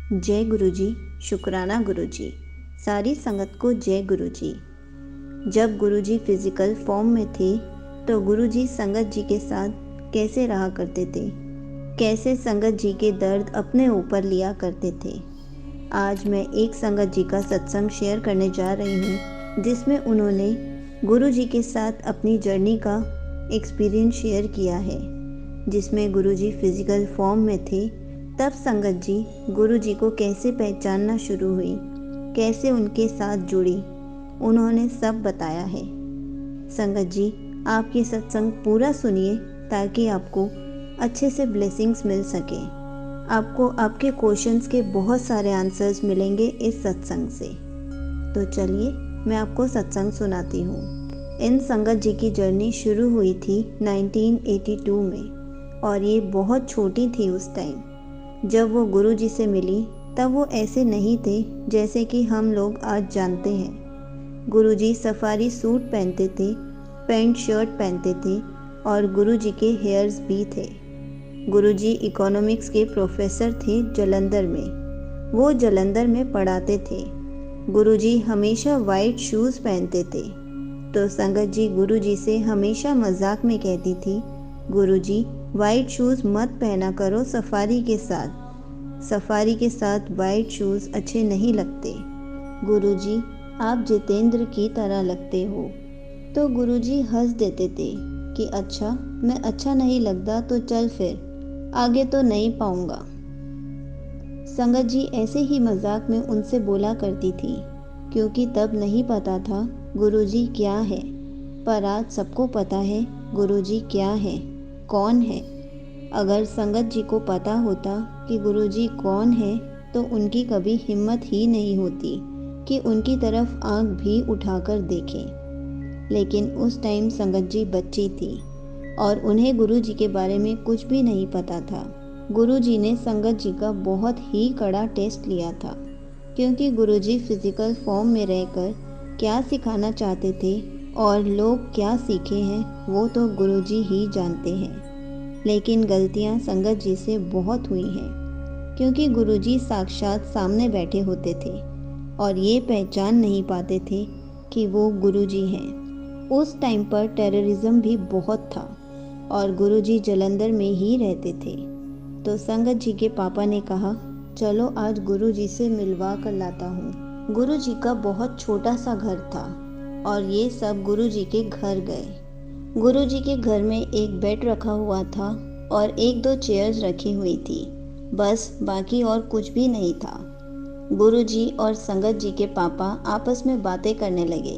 जय गुरुजी, शुक्राना गुरुजी, सारी संगत को जय गुरुजी। जब गुरुजी फिजिकल फॉर्म में थे तो गुरुजी संगत जी के साथ कैसे रहा करते थे, कैसे संगत जी के दर्द अपने ऊपर लिया करते थे। आज मैं एक संगत जी का सत्संग शेयर करने जा रही हूँ जिसमें उन्होंने गुरुजी के साथ अपनी जर्नी का एक्सपीरियंस शेयर किया है। जिसमें गुरुजी फिजिकल फॉर्म में थे तब संगत जी गुरुजी को कैसे पहचानना शुरू हुई, कैसे उनके साथ जुड़ी, उन्होंने सब बताया है। संगत जी, आप ये सत्संग पूरा सुनिए ताकि आपको अच्छे से ब्लेसिंग्स मिल सके। आपको आपके क्वेश्चंस के बहुत सारे आंसर्स मिलेंगे इस सत्संग से। तो चलिए मैं आपको सत्संग सुनाती हूँ। इन संगत जी की जर्नी शुरू हुई थी 1982 में और ये बहुत छोटी थी उस टाइम। जब वो गुरुजी से मिली तब वो ऐसे नहीं थे जैसे कि हम लोग आज जानते हैं। गुरुजी सफारी सूट पहनते थे, पैंट शर्ट पहनते थे और गुरुजी के हेयर्स भी थे। गुरुजी इकोनॉमिक्स के प्रोफेसर थे जलंधर में। वो जलंधर में पढ़ाते थे। गुरुजी हमेशा वाइट शूज़ पहनते थे। तो संगत जी गुरुजी से हमेशा मजाक में कहती थी, गुरुजी वाइट शूज़ मत पहना करो सफारी के साथ वाइट शूज़ अच्छे नहीं लगते। गुरुजी आप जितेंद्र की तरह लगते हो। तो गुरुजी हंस देते थे कि अच्छा, मैं अच्छा नहीं लगता तो चल फिर, आगे तो नहीं पाऊंगा। संगत जी ऐसे ही मजाक में उनसे बोला करती थी क्योंकि तब नहीं पता था गुरुजी क्या है, पर आज सबको पता है गुरुजी क्या है, कौन है। अगर संगत जी को पता होता कि गुरुजी कौन है तो उनकी कभी हिम्मत ही नहीं होती कि उनकी तरफ आंख भी उठाकर देखें। लेकिन उस टाइम संगत जी बच्ची थी और उन्हें गुरुजी के बारे में कुछ भी नहीं पता था। गुरुजी ने संगत जी का बहुत ही कड़ा टेस्ट लिया था क्योंकि गुरुजी फिजिकल फॉर्म में रहकर क्या सिखाना चाहते थे और लोग क्या सीखे हैं वो तो गुरुजी ही जानते हैं। लेकिन गलतियां संगत जी से बहुत हुई हैं क्योंकि गुरुजी साक्षात सामने बैठे होते थे और ये पहचान नहीं पाते थे कि वो गुरुजी हैं। उस टाइम पर टेररिज्म भी बहुत था और गुरुजी जलंधर में ही रहते थे। तो संगत जी के पापा ने कहा, चलो आज गुरुजी से मिलवा कर लाता हूँ। गुरुजी का बहुत छोटा सा घर था और ये सब गुरुजी के घर गए। गुरुजी के घर में एक बेड रखा हुआ था और एक दो चेयर्स रखी हुई थी, बस बाकी और कुछ भी नहीं था। गुरुजी और संगत जी के पापा आपस में बातें करने लगे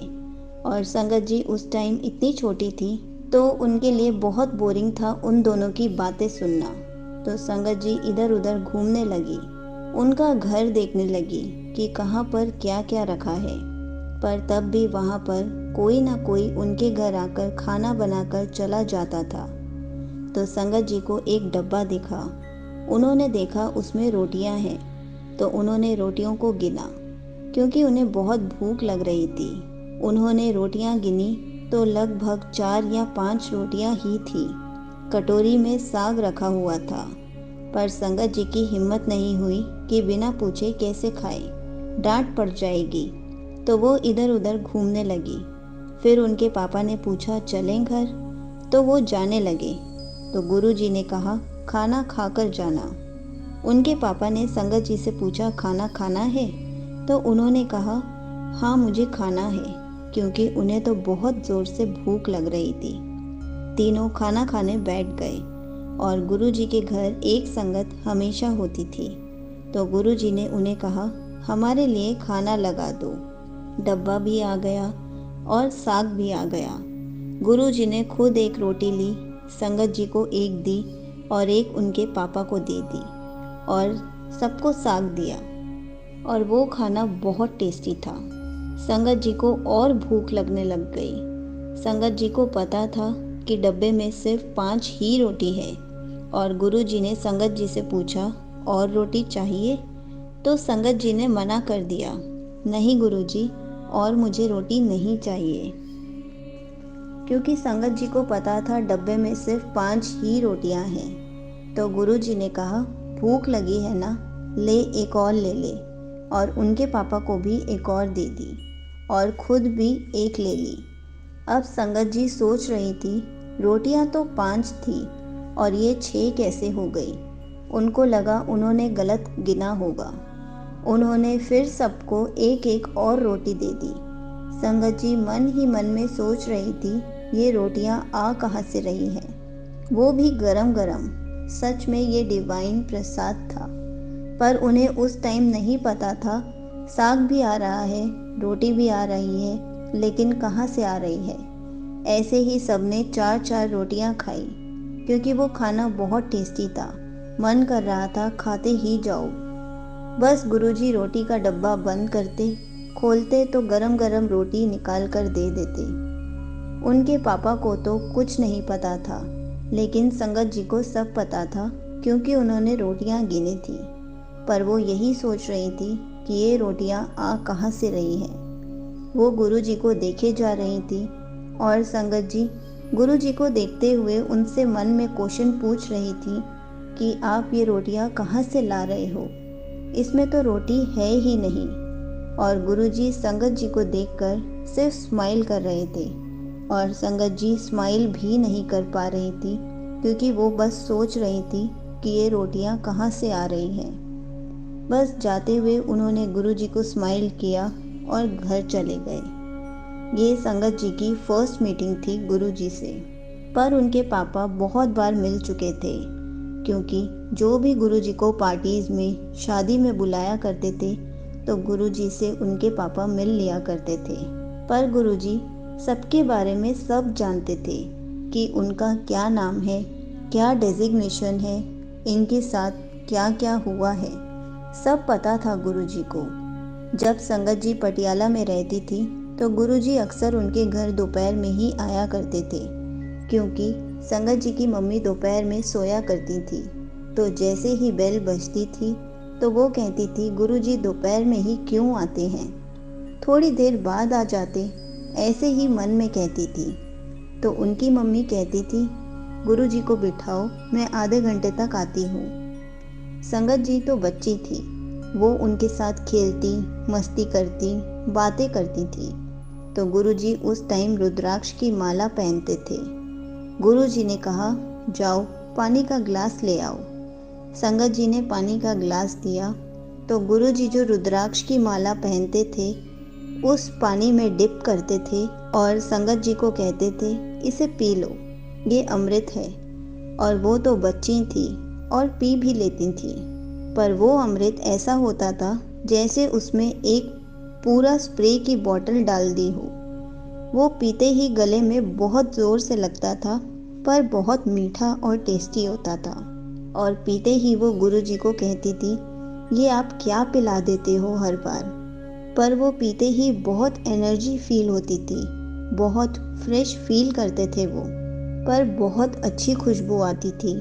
और संगत जी उस टाइम इतनी छोटी थी तो उनके लिए बहुत बोरिंग था उन दोनों की बातें सुनना। तो संगत जी इधर उधर घूमने लगी, उनका घर देखने लगी कि कहाँ पर क्या क्या रखा है। पर तब भी वहाँ पर कोई ना कोई उनके घर आकर खाना बनाकर चला जाता था। तो संगत जी को एक डब्बा दिखा। उन्होंने देखा उसमें रोटियां हैं तो उन्होंने रोटियों को गिना क्योंकि उन्हें बहुत भूख लग रही थी। उन्होंने रोटियां गिनी तो लगभग 4 या 5 रोटियां ही थी। कटोरी में साग रखा हुआ था, पर संगत जी की हिम्मत नहीं हुई कि बिना पूछे कैसे खाए, डांट पड़ जाएगी। तो वो इधर उधर घूमने लगी। फिर उनके पापा ने पूछा चलें घर, तो वो जाने लगे। तो गुरुजी ने कहा खाना खाकर जाना। उनके पापा ने संगत जी से पूछा खाना खाना है, तो उन्होंने कहा हाँ मुझे खाना है, क्योंकि उन्हें तो बहुत ज़ोर से भूख लग रही थी। तीनों खाना खाने बैठ गए और गुरुजी के घर एक संगत हमेशा होती थी। तो गुरुजी ने उन्हें कहा हमारे लिए खाना लगा दो। डब्बा भी आ गया और साग भी आ गया। गुरुजी ने खुद एक रोटी ली, संगत जी को एक दी और एक उनके पापा को दे दी और सबको साग दिया और वो खाना बहुत टेस्टी था। संगत जी को और भूख लगने लग गई। संगत जी को पता था कि डब्बे में सिर्फ 5 ही रोटी है और गुरुजी ने संगत जी से पूछा और रोटी चाहिए? तो संगत जी ने मना कर दिया, नहीं गुरुजी, और मुझे रोटी नहीं चाहिए। क्योंकि संगत जी को पता था डब्बे में सिर्फ 5 ही रोटियां हैं। तो गुरुजी ने कहा भूख लगी है ना, ले एक और ले ले, और उनके पापा को भी एक और दे दी और खुद भी एक ले ली। अब संगत जी सोच रही थी, रोटियां तो 5 थी और ये 6 कैसे हो गई। उनको लगा उन्होंने गलत गिना होगा। उन्होंने फिर सबको एक एक और रोटी दे दी। संगत जी मन ही मन में सोच रही थी, ये रोटियां आ कहाँ से रही हैं, वो भी गरम गरम। सच में ये डिवाइन प्रसाद था। पर उन्हें उस टाइम नहीं पता था, साग भी आ रहा है, रोटी भी आ रही है, लेकिन कहाँ से आ रही है। ऐसे ही सबने 4-4 रोटियां खाई, क्योंकि वो खाना बहुत टेस्टी था। मन कर रहा था खाते ही जाओ। बस गुरुजी रोटी का डब्बा बंद करते, खोलते तो गरम गरम रोटी निकाल कर दे देते। उनके पापा को तो कुछ नहीं पता था, लेकिन संगत जी को सब पता था, क्योंकि उन्होंने रोटियां गिनी थी। पर वो यही सोच रही थी कि ये रोटियां आ कहाँ से रही हैं। वो गुरुजी को देखे जा रही थी और संगत जी गुरुजी को देखते हुए उनसे मन में क्वेश्चन पूछ रही थी कि आप ये रोटियां कहाँ से ला रहे हो, इसमें तो रोटी है ही नहीं। और गुरुजी संगत जी को देखकर सिर्फ स्माइल कर रहे थे, और संगत जी स्माइल भी नहीं कर पा रही थी, क्योंकि वो बस सोच रही थी कि ये रोटियां कहाँ से आ रही हैं। बस जाते हुए उन्होंने गुरुजी को स्माइल किया और घर चले गए। ये संगत जी की फर्स्ट मीटिंग थी गुरुजी से। पर उनके पापा बहुत बार मिल चुके थे, क्योंकि जो भी गुरुजी को पार्टीज में, शादी में बुलाया करते थे, तो गुरुजी से उनके पापा मिल लिया करते थे। पर गुरुजी सबके बारे में सब जानते थे कि उनका क्या नाम है, क्या डेजिग्नेशन है, इनके साथ क्या क्या हुआ है, सब पता था गुरुजी को। जब संगत जी पटियाला में रहती थी, तो गुरुजी अक्सर उनके घर दोपहर में ही आया करते थे, क्योंकि संगत जी की मम्मी दोपहर में सोया करती थी। तो जैसे ही बेल बजती थी, तो वो कहती थी, गुरुजी दोपहर में ही क्यों आते हैं, थोड़ी देर बाद आ जाते, ऐसे ही मन में कहती थी। तो उनकी मम्मी कहती थी, गुरुजी को बिठाओ, मैं आधे घंटे तक आती हूँ। संगत जी तो बच्ची थी, वो उनके साथ खेलती, मस्ती करती, बातें करती थी। तो गुरुजी उस टाइम रुद्राक्ष की माला पहनते थे। गुरुजी ने कहा, जाओ पानी का ग्लास ले आओ। संगत जी ने पानी का ग्लास दिया, तो गुरुजी जो रुद्राक्ष की माला पहनते थे, उस पानी में डिप करते थे और संगत जी को कहते थे, इसे पी लो, ये अमृत है। और वो तो बच्ची थी और पी भी लेती थी, पर वो अमृत ऐसा होता था जैसे उसमें एक पूरा स्प्रे की बोतल डाल दी हो। वो पीते ही गले में बहुत ज़ोर से लगता था, पर बहुत मीठा और टेस्टी होता था। और पीते ही वो गुरुजी को कहती थी, ये आप क्या पिला देते हो हर बार। पर वो पीते ही बहुत एनर्जी फील होती थी, बहुत फ्रेश फील करते थे वो, पर बहुत अच्छी खुशबू आती थी।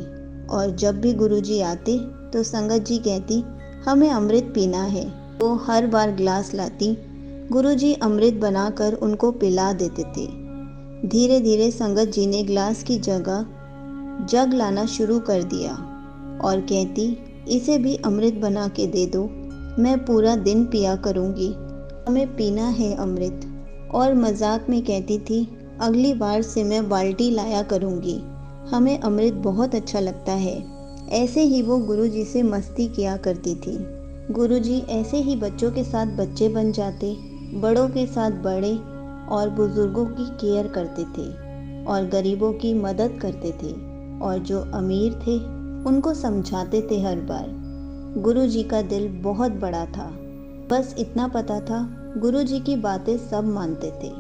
और जब भी गुरुजी आते तो संगत जी कहती, हमें अमृत पीना है। वो हर बार ग्लास लाती, गुरुजी अमृत बनाकर उनको पिला देते थे। धीरे धीरे संगत जी ने ग्लास की जगह जग लाना शुरू कर दिया और कहती, इसे भी अमृत बना के दे दो, मैं पूरा दिन पिया करूँगी, हमें पीना है अमृत। और मजाक में कहती थी, अगली बार से मैं बाल्टी लाया करूँगी, हमें अमृत बहुत अच्छा लगता है। ऐसे ही वो गुरुजी से मस्ती किया करती थी। गुरुजी ऐसे ही बच्चों के साथ बच्चे बन जाते, बड़ों के साथ बड़े, और बुजुर्गों की केयर करते थे और गरीबों की मदद करते थे, और जो अमीर थे उनको समझाते थे हर बार। गुरुजी का दिल बहुत बड़ा था। बस इतना पता था, गुरुजी की बातें सब मानते थे।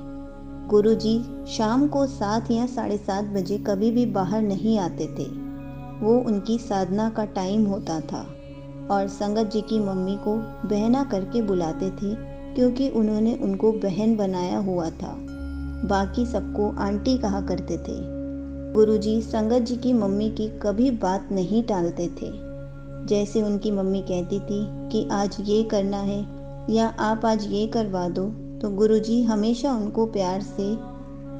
गुरुजी शाम को 7 या 7:30 बजे कभी भी बाहर नहीं आते थे। वो उनकी साधना का टाइम होता था। और संगत जी की मम्मी को बहना करके बुलाते थे, क्योंकि उन्होंने उनको बहन बनाया हुआ था। बाकी सबको आंटी कहा करते थे। गुरुजी संगत जी की मम्मी की कभी बात नहीं टालते थे। जैसे उनकी मम्मी कहती थी कि आज ये करना है या आप आज ये करवा दो, तो गुरुजी हमेशा उनको प्यार से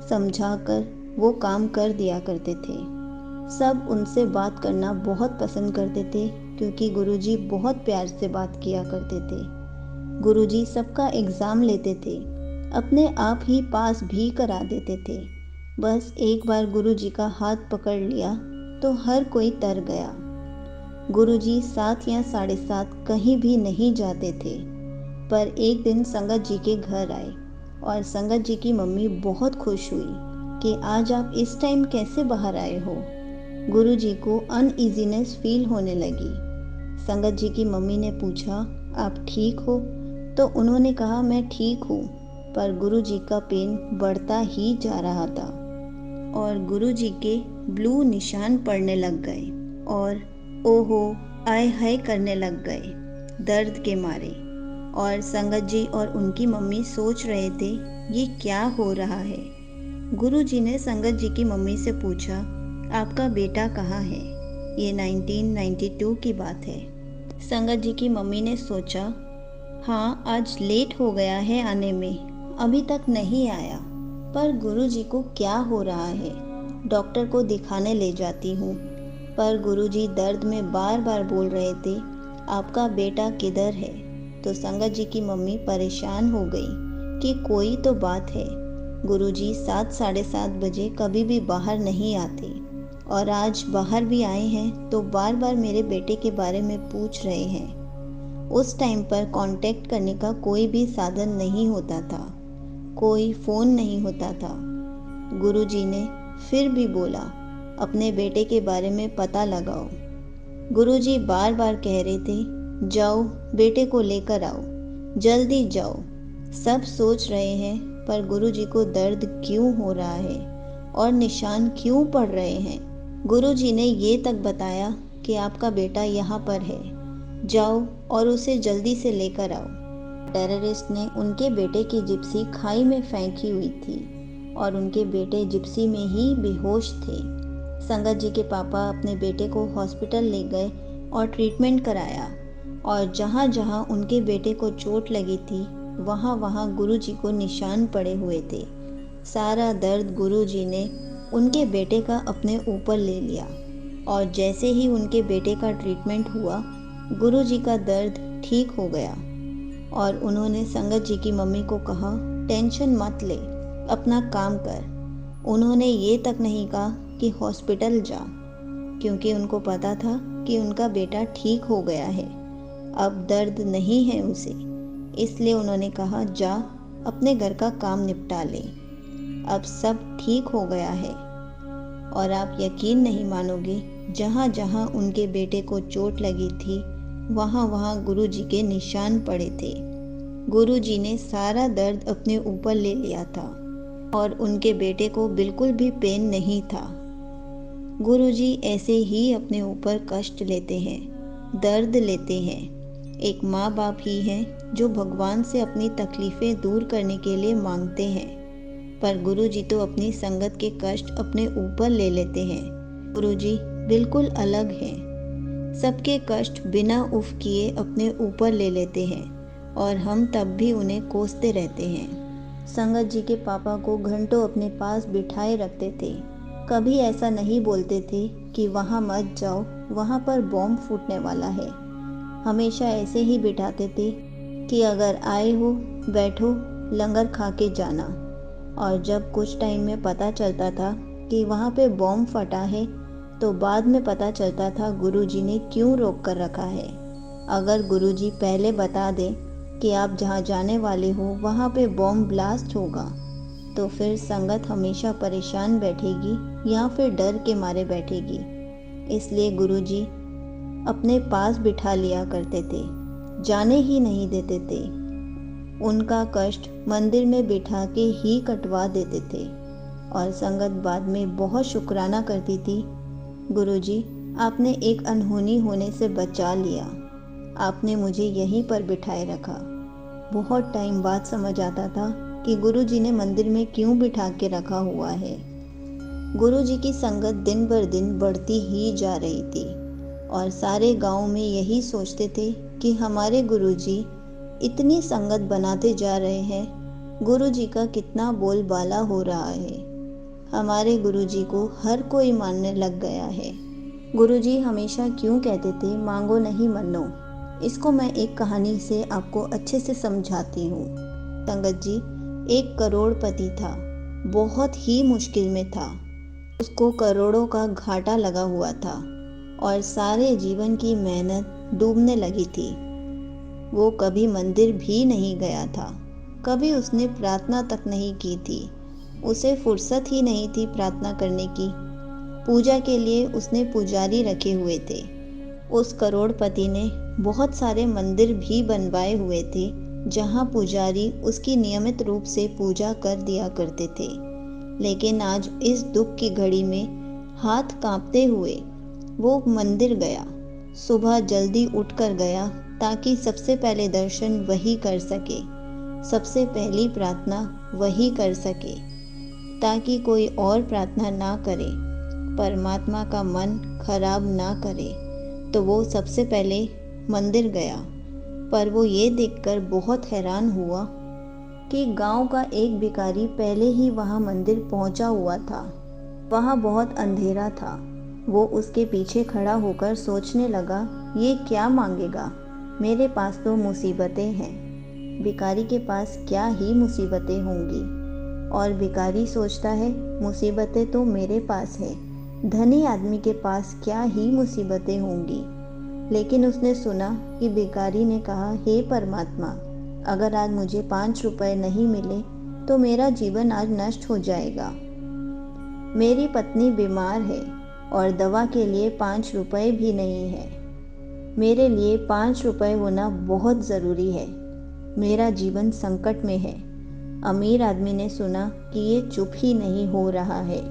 समझाकर वो काम कर दिया करते थे। सब उनसे बात करना बहुत पसंद करते थे, क्योंकि गुरुजी बहुत प्यार से बात किया करते थे। गुरुजी सबका एग्ज़ाम लेते थे, अपने आप ही पास भी करा देते थे। बस एक बार गुरुजी का हाथ पकड़ लिया तो हर कोई तर गया। गुरुजी 7 या 7:30 कहीं भी नहीं जाते थे, पर एक दिन संगत जी के घर आए और संगत जी की मम्मी बहुत खुश हुई कि आज आप इस टाइम कैसे बाहर आए हो। गुरुजी को अनईजीनेस फील होने लगी। संगत जी की मम्मी ने पूछा, आप ठीक हो? तो उन्होंने कहा, मैं ठीक हूँ, पर गुरुजी का पेन बढ़ता ही जा रहा था और गुरुजी के ब्लू निशान पड़ने लग गए और ओहो आय हाय करने लग गए दर्द के मारे। और संगत जी और उनकी मम्मी सोच रहे थे, ये क्या हो रहा है। गुरुजी ने संगत जी की मम्मी से पूछा, आपका बेटा कहाँ है? ये 1992 की बात है। संगत जी की मम्मी ने सोचा, हाँ आज लेट हो गया है आने में, अभी तक नहीं आया। पर गुरुजी को क्या हो रहा है, डॉक्टर को दिखाने ले जाती हूँ। पर गुरुजी दर्द में बार बार बोल रहे थे, आपका बेटा किधर है? तो संगत जी की मम्मी परेशान हो गई कि कोई तो बात है। गुरुजी 7 साढ़े 7 बजे कभी भी बाहर नहीं आते और आज बाहर भी आए हैं तो बार बार मेरे बेटे के बारे में पूछ रहे हैं। उस टाइम पर कांटेक्ट करने का कोई भी साधन नहीं होता था, कोई फ़ोन नहीं होता था। गुरुजी ने फिर भी बोला, अपने बेटे के बारे में पता लगाओ। गुरुजी बार बार कह रहे थे, जाओ बेटे को लेकर आओ, जल्दी जाओ। सब सोच रहे हैं पर गुरुजी को दर्द क्यों हो रहा है और निशान क्यों पड़ रहे हैं। गुरुजी ने ये तक बताया कि आपका बेटा यहाँ पर है, जाओ और उसे जल्दी से लेकर आओ। टेररिस्ट ने उनके बेटे की जिप्सी खाई में फेंकी हुई थी और उनके बेटे जिप्सी में ही बेहोश थे। संगत जी के पापा अपने बेटे को हॉस्पिटल ले गए और ट्रीटमेंट कराया और जहाँ जहाँ उनके बेटे को चोट लगी थी वहाँ वहाँ गुरुजी को निशान पड़े हुए थे। सारा दर्द गुरुजी ने उनके बेटे का अपने ऊपर ले लिया और जैसे ही उनके बेटे का ट्रीटमेंट हुआ गुरुजी का दर्द ठीक हो गया और उन्होंने संगत जी की मम्मी को कहा, टेंशन मत ले, अपना काम कर। उन्होंने ये तक नहीं कहा कि हॉस्पिटल जा, क्योंकि उनको पता था कि उनका बेटा ठीक हो गया है, अब दर्द नहीं है उसे। इसलिए उन्होंने कहा, जा अपने घर का काम निपटा ले, अब सब ठीक हो गया है। और आप यकीन नहीं मानोगे, जहाँ जहाँ उनके बेटे को चोट लगी थी वहाँ वहाँ गुरुजी के निशान पड़े थे। गुरुजी ने सारा दर्द अपने ऊपर ले लिया था और उनके बेटे को बिल्कुल भी पेन नहीं था। गुरुजी ऐसे ही अपने ऊपर कष्ट लेते हैं, दर्द लेते हैं। एक माँ बाप ही हैं जो भगवान से अपनी तकलीफ़ें दूर करने के लिए मांगते हैं, पर गुरुजी तो अपनी संगत के कष्ट अपने ऊपर ले लेते हैं। गुरुजी बिल्कुल अलग हैं, सबके कष्ट बिना उफ किए अपने ऊपर ले लेते हैं और हम तब भी उन्हें कोसते रहते हैं। संगत जी के पापा को घंटों अपने पास बिठाए रखते थे, कभी ऐसा नहीं बोलते थे कि वहाँ मत जाओ, वहाँ पर बॉम्ब फूटने वाला है। हमेशा ऐसे ही बिठाते थे कि अगर आए हो बैठो, लंगर खा के जाना। और जब कुछ टाइम में पता चलता था कि वहाँ पे बॉम्ब फटा है तो बाद में पता चलता था गुरुजी ने क्यों रोक कर रखा है। अगर गुरुजी पहले बता दें कि आप जहाँ जाने वाले हो वहाँ पे बॉम्ब ब्लास्ट होगा तो फिर संगत हमेशा परेशान बैठेगी या फिर डर के मारे बैठेगी। इसलिए गुरुजी अपने पास बिठा लिया करते थे, जाने ही नहीं देते थे। उनका कष्ट मंदिर में बिठा के ही कटवा देते थे और संगत बाद में बहुत शुक्राना करती थी, गुरुजी आपने एक अनहोनी होने से बचा लिया, आपने मुझे यहीं पर बिठाए रखा। बहुत टाइम बाद समझ आता था कि गुरुजी ने मंदिर में क्यों बिठा के रखा हुआ है। गुरुजी की संगत दिन बर दिन बढ़ती ही जा रही थी और सारे गांव में यही सोचते थे कि हमारे गुरुजी इतनी संगत बनाते जा रहे हैं, गुरुजी का कितना बोलबाला हो रहा है, हमारे गुरुजी को हर कोई मानने लग गया है। गुरुजी हमेशा क्यों कहते थे मांगो नहीं मनो। इसको मैं एक कहानी से आपको अच्छे से समझाती हूँ। संगत जी, एक करोड़पति था, बहुत ही मुश्किल में था। उसको करोड़ों का घाटा लगा हुआ था और सारे जीवन की मेहनत डूबने लगी थी। वो कभी मंदिर भी नहीं गया था, कभी उसने प्रार्थना तक नहीं की थी। उसे फुर्सत ही नहीं थी प्रार्थना करने की। पूजा के लिए उसने पुजारी रखे हुए थे। उस करोड़पति ने बहुत सारे मंदिर भी बनवाए हुए थे, जहाँ पुजारी उसकी नियमित रूप से पूजा कर दिया करते थे। लेकिन आज इस दुख की घड़ी में हाथ कांपते हुए वो मंदिर गया। सुबह जल्दी उठकर गया ताकि सबसे पहले दर्शन वही कर सके, सबसे पहली प्रार्थना वही कर सके, ताकि कोई और प्रार्थना ना करे, परमात्मा का मन खराब ना करे। तो वो सबसे पहले मंदिर गया। पर वो ये देखकर बहुत हैरान हुआ कि गांव का एक भिखारी पहले ही वहां मंदिर पहुंचा हुआ था। वहां बहुत अंधेरा था। वो उसके पीछे खड़ा होकर सोचने लगा, ये क्या मांगेगा? मेरे पास तो मुसीबतें हैं। भिखारी के पास क्या ही मुसीबतें होंगी। और भिखारी सोचता है, मुसीबतें तो मेरे पास है, धनी आदमी के पास क्या ही मुसीबतें होंगी। लेकिन उसने सुना कि भिखारी ने कहा, हे परमात्मा, अगर आज मुझे 5 रुपए नहीं मिले तो मेरा जीवन आज नष्ट हो जाएगा। मेरी पत्नी बीमार है और दवा के लिए 5 रुपए भी नहीं है। मेरे लिए 5 रुपए होना बहुत ज़रूरी है। मेरा जीवन संकट में है। अमीर आदमी ने सुना कि ये चुप ही नहीं हो रहा है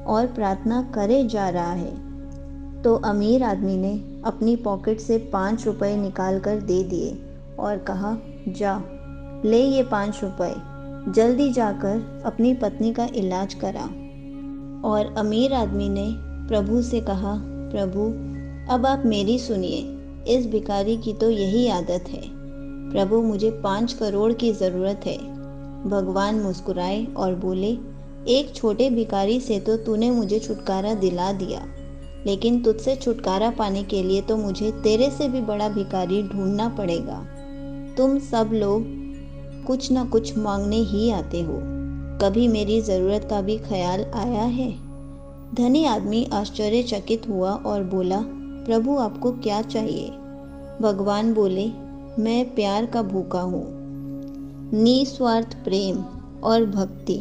और प्रार्थना करे जा रहा है, तो अमीर आदमी ने अपनी पॉकेट से 5 रुपए निकाल कर दे दिए और कहा, जा ले ये 5 रुपए, जल्दी जाकर अपनी पत्नी का इलाज करा। और अमीर आदमी ने प्रभु से कहा, प्रभु अब आप मेरी सुनिए, इस भिखारी की तो यही आदत है। प्रभु मुझे 5 करोड़ की ज़रूरत है। भगवान मुस्कुराए और बोले, एक छोटे भिखारी से तो तूने मुझे छुटकारा दिला दिया, लेकिन तुझसे छुटकारा पाने के लिए तो मुझे तेरे से भी बड़ा भिखारी ढूंढना पड़ेगा। तुम सब लोग कुछ ना कुछ मांगने ही आते हो, कभी मेरी ज़रूरत का भी ख्याल आया है? धनी आदमी आश्चर्यचकित हुआ और बोला, प्रभु आपको क्या चाहिए? भगवान बोले, मैं प्यार का भूखा हूँ, निस्वार्थ प्रेम और भक्ति।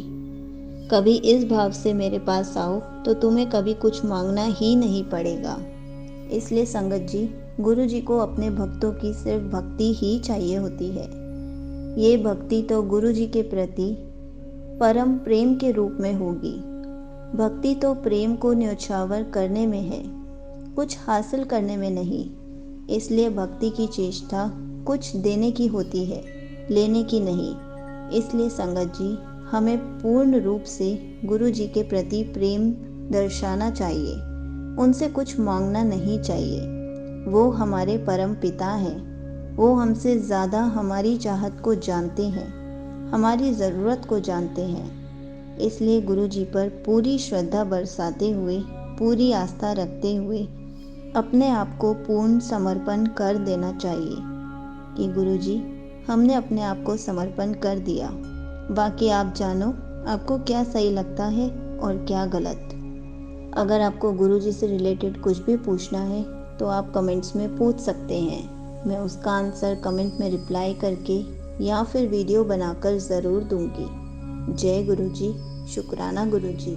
कभी इस भाव से मेरे पास आओ तो तुम्हें कभी कुछ मांगना ही नहीं पड़ेगा। इसलिए संगत जी, गुरु जी को अपने भक्तों की सिर्फ भक्ति ही चाहिए होती है। ये भक्ति तो गुरु जी के प्रति परम प्रेम के रूप में होगी। भक्ति तो प्रेम को न्यौछावर करने में है, कुछ हासिल करने में नहीं। इसलिए भक्ति की चेष्टा कुछ देने की होती है, लेने की नहीं। इसलिए संगत जी, हमें पूर्ण रूप से गुरु जी के प्रति प्रेम दर्शाना चाहिए, उनसे कुछ मांगना नहीं चाहिए। वो हमारे परम पिता हैं। वो हमसे ज़्यादा हमारी चाहत को जानते हैं, हमारी ज़रूरत को जानते हैं। इसलिए गुरु जी पर पूरी श्रद्धा बरसाते हुए, पूरी आस्था रखते हुए अपने आप को पूर्ण समर्पण कर देना चाहिए कि गुरु जी, हमने अपने आप को समर्पण कर दिया। बाकी आप जानो आपको क्या सही लगता है और क्या गलत। अगर आपको गुरु जी से रिलेटेड कुछ भी पूछना है तो आप कमेंट्स में पूछ सकते हैं। मैं उसका आंसर कमेंट में रिप्लाई करके या फिर वीडियो बनाकर ज़रूर दूंगी। जय गुरु जी, शुक्राना गुरु जी।